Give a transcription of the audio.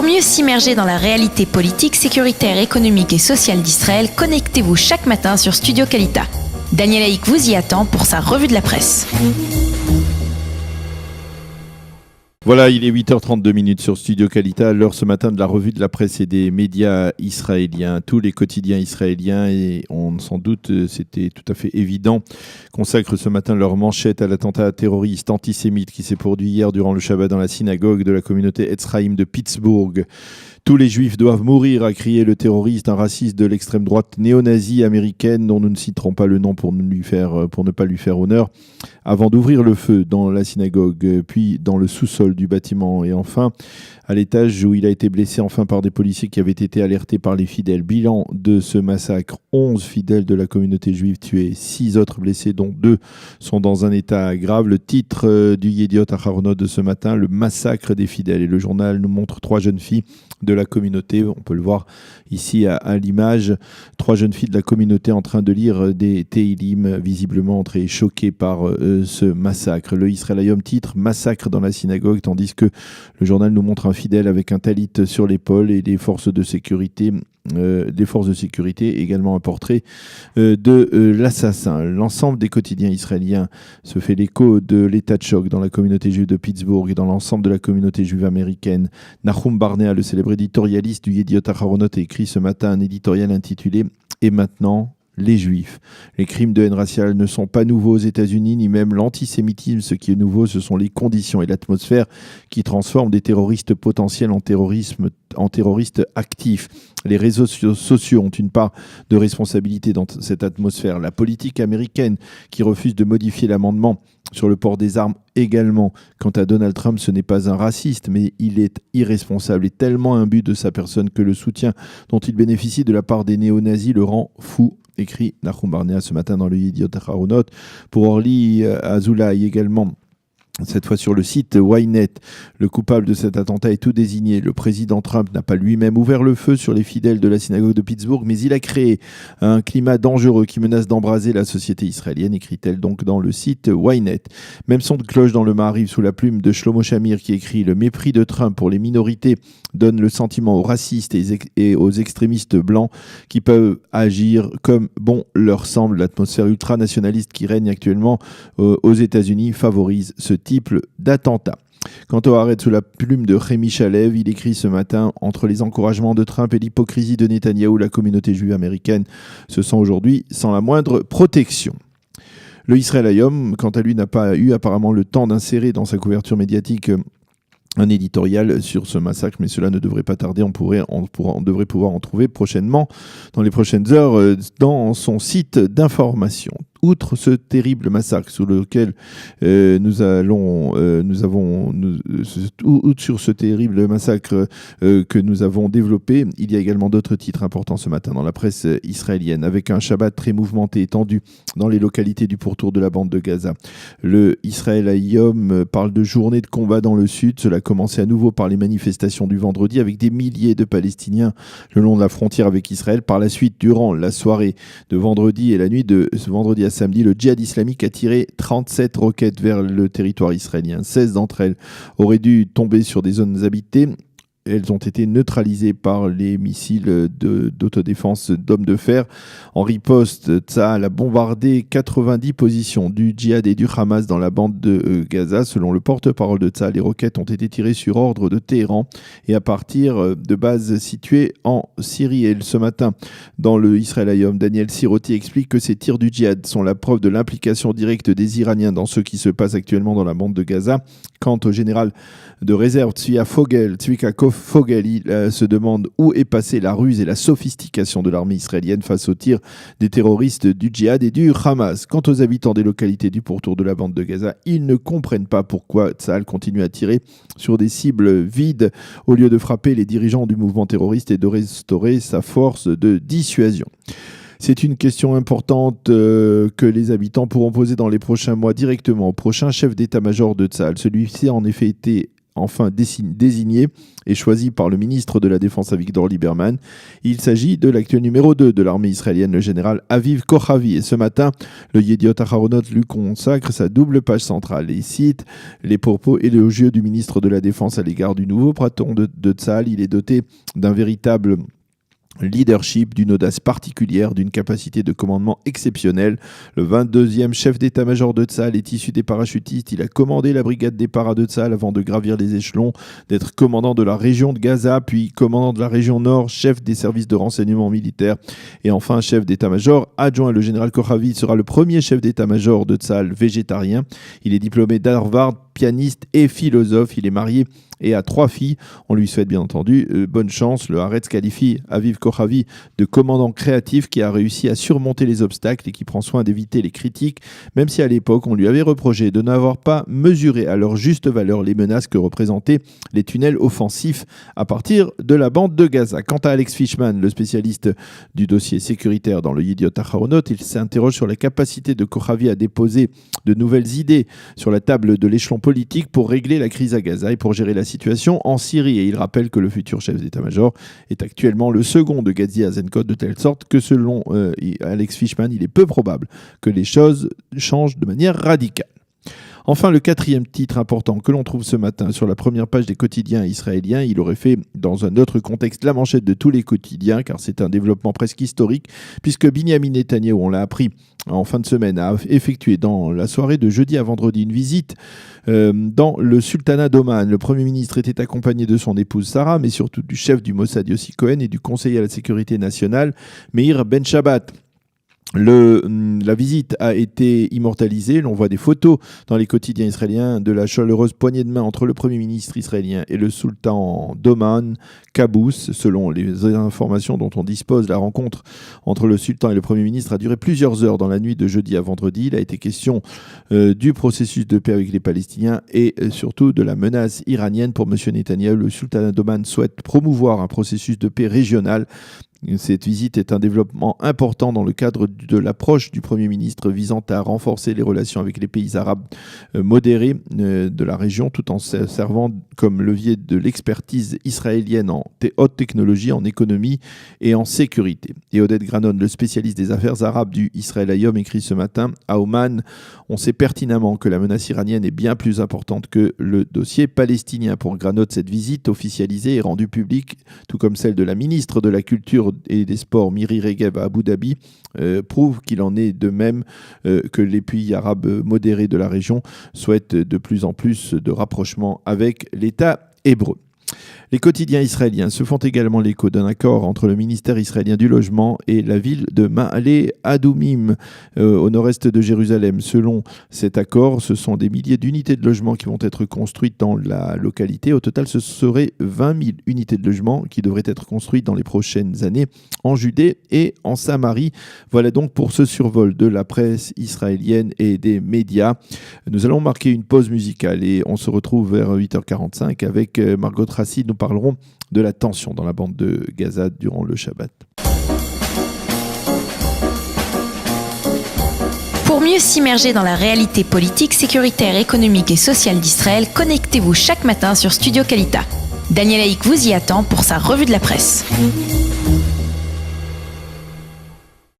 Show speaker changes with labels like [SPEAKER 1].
[SPEAKER 1] Pour mieux s'immerger dans la réalité politique, sécuritaire, économique et sociale d'Israël, connectez-vous chaque matin sur Studio Kalita. Daniel Haïk vous y attend pour sa revue de la presse.
[SPEAKER 2] Voilà, il est 8h32 sur Studio Kalita, l'heure ce matin de la revue de la presse et des médias israéliens. Tous les quotidiens israéliens, et on sans doute, c'était tout à fait évident, consacrent ce matin leur manchette à l'attentat terroriste antisémite qui s'est produit hier durant le Shabbat dans la synagogue de la communauté Etz Chaim de Pittsburgh. Tous les juifs doivent mourir, a crié le terroriste, un raciste de l'extrême droite néo-nazie américaine dont nous ne citerons pas le nom pour ne pas lui faire honneur, avant d'ouvrir le feu dans la synagogue, puis dans le sous-sol du bâtiment et enfin à l'étage où il a été blessé par des policiers qui avaient été alertés par les fidèles. Bilan de ce massacre, 11 fidèles de la communauté juive tués, 6 autres blessés dont 2 sont dans un état grave. Le titre du Yediot Aharonot de ce matin, le massacre des fidèles, et le journal nous montre 3 jeunes filles de la communauté, on peut le voir ici à l'image, 3 jeunes filles de la communauté en train de lire des Teilim, visiblement très choquées par ce massacre. Le Israël Hayom titre massacre dans la synagogue, tandis que le journal nous montre un fidèle avec un talit sur l'épaule et des forces de sécurité également un portrait de l'assassin. L'ensemble des quotidiens israéliens se fait l'écho de l'état de choc dans la communauté juive de Pittsburgh et dans l'ensemble de la communauté juive américaine. Nahum Barnea, le célèbre éditorialiste du Yediot Aharonot, a écrit ce matin un éditorial intitulé « Et maintenant ?» les Juifs. Les crimes de haine raciale ne sont pas nouveaux aux États-Unis, ni même l'antisémitisme. Ce qui est nouveau, ce sont les conditions et l'atmosphère qui transforment des terroristes potentiels en terroristes actifs. Les réseaux sociaux ont une part de responsabilité dans cette atmosphère. La politique américaine qui refuse de modifier l'amendement sur le port des armes également. Quant à Donald Trump, ce n'est pas un raciste, mais il est irresponsable et tellement imbu de sa personne que le soutien dont il bénéficie de la part des néo-nazis le rend fou, écrit Nahum Barnea ce matin dans le Yediot Aharonot. Pour Orly Azoulay également, cette fois sur le site Ynet, le coupable de cet attentat est tout désigné. Le président Trump n'a pas lui-même ouvert le feu sur les fidèles de la synagogue de Pittsburgh, mais il a créé un climat dangereux qui menace d'embraser la société israélienne, écrit-elle donc dans le site Ynet. Même son de cloche dans le Maariv sous la plume de Shlomo Shamir qui écrit « Le mépris de Trump pour les minorités donne le sentiment aux racistes et aux extrémistes blancs qui peuvent agir comme bon leur semble. L'atmosphère ultranationaliste qui règne actuellement aux États-Unis favorise ce type d'attentat. » Quant au Haaretz sous la plume de Rémi Chalev, il écrit ce matin « Entre les encouragements de Trump et l'hypocrisie de Netanyahou, la communauté juive américaine se sent aujourd'hui sans la moindre protection. » Le Israël Hayom, quant à lui, n'a pas eu apparemment le temps d'insérer dans sa couverture médiatique un éditorial sur ce massacre, mais cela ne devrait pas tarder, on devrait pouvoir en trouver prochainement, dans les prochaines heures, dans son site d'information. Outre ce terrible massacre sur ce terrible massacre que nous avons développé, il y a également d'autres titres importants ce matin dans la presse israélienne, avec un Shabbat très mouvementé et tendu dans les localités du pourtour de la bande de Gaza. Le Israël Hayom parle de journée de combat dans le sud. Cela a commencé à nouveau par les manifestations du vendredi avec des milliers de Palestiniens le long de la frontière avec Israël. Par la suite, durant la soirée de vendredi et la nuit de ce vendredi à samedi, le djihad islamique a tiré 37 roquettes vers le territoire israélien. 16 d'entre elles auraient dû tomber sur des zones habitées. Elles ont été neutralisées par les missiles d'autodéfense d'hommes de fer. En riposte, Tsahal a bombardé 90 positions du djihad et du Hamas dans la bande de Gaza. Selon le porte-parole de Tsahal, les roquettes ont été tirées sur ordre de Téhéran et à partir de bases situées en Syrie. Et ce matin, dans le Israël Hayom, Daniel Siroti explique que ces tirs du djihad sont la preuve de l'implication directe des Iraniens dans ce qui se passe actuellement dans la bande de Gaza. Quant au général de réserve Tzvika Fogel, il se demande où est passée la ruse et la sophistication de l'armée israélienne face aux tirs des terroristes du djihad et du Hamas. Quant aux habitants des localités du pourtour de la bande de Gaza, ils ne comprennent pas pourquoi Tsahal continue à tirer sur des cibles vides au lieu de frapper les dirigeants du mouvement terroriste et de restaurer sa force de dissuasion. C'est une question importante que les habitants pourront poser dans les prochains mois directement au prochain chef d'état-major de Tsahal. Celui-ci a en effet été enfin désigné et choisi par le ministre de la Défense Avigdor Lieberman. Il s'agit de l'actuel numéro 2 de l'armée israélienne, le général Aviv Kochavi. Et ce matin, le Yediot Aharonot lui consacre sa double page centrale. Il cite les propos élogieux du ministre de la Défense à l'égard du nouveau patron de Tsahal. Il est doté d'un véritable leadership, d'une audace particulière, d'une capacité de commandement exceptionnelle. Le 22e chef d'état-major de Tsahal est issu des parachutistes. Il a commandé la brigade des paras de Tsahal avant de gravir les échelons, d'être commandant de la région de Gaza, puis commandant de la région nord, chef des services de renseignement militaire et enfin chef d'état-major adjoint. Le général Kochavi sera le premier chef d'état-major de Tsahal végétarien. Il est diplômé d'Harvard, pianiste et philosophe. Il est marié et a 3 filles. On lui souhaite bien entendu bonne chance. Le Haaretz qualifie Aviv Kochavi de commandant créatif qui a réussi à surmonter les obstacles et qui prend soin d'éviter les critiques, même si à l'époque on lui avait reproché de n'avoir pas mesuré à leur juste valeur les menaces que représentaient les tunnels offensifs à partir de la bande de Gaza. Quant à Alex Fishman, le spécialiste du dossier sécuritaire dans le Yediot Aharonot, il s'interroge sur la capacité de Kochavi à déposer de nouvelles idées sur la table de l'échelon politique pour régler la crise à Gaza et pour gérer la situation en Syrie. Et il rappelle que le futur chef d'état-major est actuellement le second de Gadi Eisenkot, de telle sorte que selon Alex Fishman, il est peu probable que les choses changent de manière radicale. Enfin, le 4e titre important que l'on trouve ce matin sur la première page des quotidiens israéliens, il aurait fait dans un autre contexte la manchette de tous les quotidiens, car c'est un développement presque historique, puisque Binyamin Netanyahou, on l'a appris en fin de semaine, a effectué dans la soirée de jeudi à vendredi une visite dans le sultanat d'Oman. Le Premier ministre était accompagné de son épouse Sarah, mais surtout du chef du Mossad Yossi Cohen et du conseiller à la sécurité nationale Meir Ben Shabbat. La visite a été immortalisée. L'on voit des photos dans les quotidiens israéliens de la chaleureuse poignée de main entre le Premier ministre israélien et le sultan d'Oman, Qaboos. Selon les informations dont on dispose, la rencontre entre le sultan et le Premier ministre a duré plusieurs heures dans la nuit de jeudi à vendredi. Il a été question du processus de paix avec les Palestiniens et surtout de la menace iranienne pour M. Netanyahou. Le sultanat d'Oman souhaite promouvoir un processus de paix régional. Cette visite est un développement important dans le cadre de l'approche du Premier ministre visant à renforcer les relations avec les pays arabes modérés de la région, tout en servant comme levier de l'expertise israélienne en haute technologie, en économie et en sécurité. Et Oded Granon, le spécialiste des affaires arabes du Israël Hayom, écrit ce matin à Oman: on sait pertinemment que la menace iranienne est bien plus importante que le dossier palestinien. Pour Granon, cette visite officialisée et rendue publique, tout comme celle de la ministre de la Culture et des Sports Miri Regev à Abu Dhabi, prouve qu'il en est de même que les pays arabes modérés de la région souhaitent de plus en plus de rapprochement avec l'État hébreu. Les quotidiens israéliens se font également l'écho d'un accord entre le ministère israélien du Logement et la ville de Ma'ale Adumim, au nord-est de Jérusalem. Selon cet accord, ce sont des milliers d'unités de logement qui vont être construites dans la localité. Au total, ce seraient 20 000 unités de logement qui devraient être construites dans les prochaines années en Judée et en Samarie. Voilà donc pour ce survol de la presse israélienne et des médias. Nous allons marquer une pause musicale et on se retrouve vers 8h45 avec Margot Rassi. Nous parlerons de la tension dans la bande de Gaza durant le Shabbat.
[SPEAKER 1] Pour mieux s'immerger dans la réalité politique, sécuritaire, économique et sociale d'Israël, connectez-vous chaque matin sur Studio Kalita. Daniel Haïk vous y attend pour sa revue de la presse.